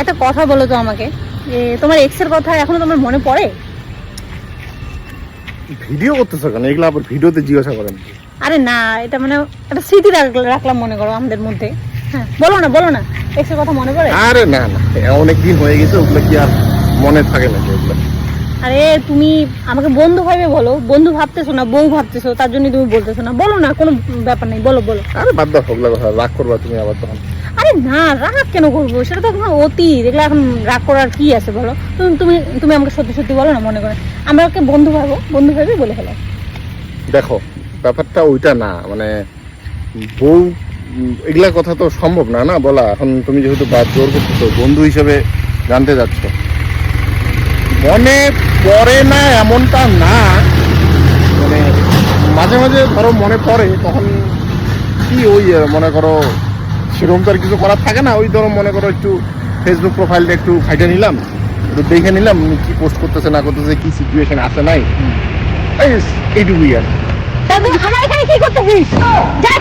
একটা কথা বলো তো আমাকে, যে তোমার এক্সের কথা এখনো তোমার মনে পড়ে? ভিডিও করতেছো কেন? এগুলো আবার ভিডিওতে জিজ্ঞাসা করেন? আরে না, এটা মানে একটা স্মৃতি রাখলাম মনে করো আমাদের মধ্যে। হ্যাঁ, বলো না এক্সের কথা মনে পড়ে? আরে না না, অনেকদিন হয়ে গেছে, ওগুলো কি আর মনে থাকে নাকি ওগুলো? আরে তুমি আমাকে বন্ধু ভাবে বলো, বন্ধু ভাবতেছো না বউ ভাবতেছো, তার জন্য তুমি বলতেছো না। বলো না, কোনো ব্যাপার নেই, বলো। আরে বাদ দাও ওগুলো কথা, রাগ করবা তুমি আবার তখন। আরে না, রাগ কেন করবো? সেটা তো এখন অতীত, এগুলো এখন রাগ করার কি আছে বলো? তুমি তুমি তুমি আমাকে সত্যি সত্যি বলো না, মনে করে আমরা ওকে বন্ধু ভাবে বলে ফেলো। দেখো ব্যাপারটা ওইটা না, মানে বউ এগুলা কথা তো সম্ভব না না বলা। এখন তুমি যেহেতু বাদ জোর করতেছো, বন্ধু হিসেবে জানতে যাচ্ছ, মনে পড়ে না এমনটা না, মানে মাঝে মাঝে ধরো মনে পড়ে, তখন কি ওই মনে করো সেরকম তো আর কিছু করার থাকে না, ওই ধরো মনে করো একটু ফেসবুক প্রোফাইলটা একটু ঘাইটে নিলাম, একটু দেখে নিলাম কি পোস্ট করতেছে না করতেছে, কি সিচুয়েশন আছে নাই, এইটুকুই আর। আমার এখানে কি করতেছিস? যা,